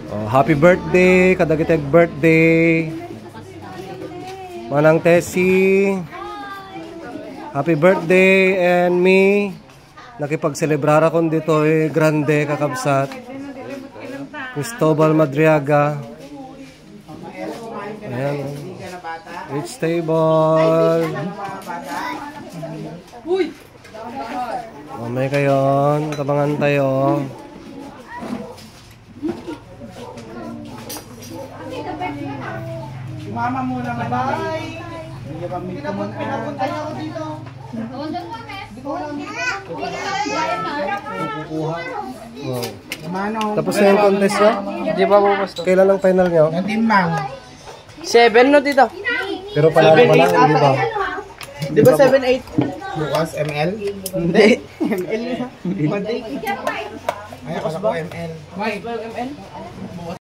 Oh, happy birthday, kadagitag birthday. Manang Tessie. Happy birthday and me. Nakipag-celebrara ko dito grande kakabsat. Cristobal Madriaga. Ayan. Rich table. Mamay kayo. Tabangan tayo. Mama muna bye. Pinapunta niya ako dito. Wow. Tapos na yung contest nyo? Di ba po gusto? Kailan ang final nyo? Natimbang. 7 no dito. Pero panalo pa lang, di ba? Di ba 7-8? Bukas ML? Hindi. ML. Ay, ako sa ML. May 12 ml?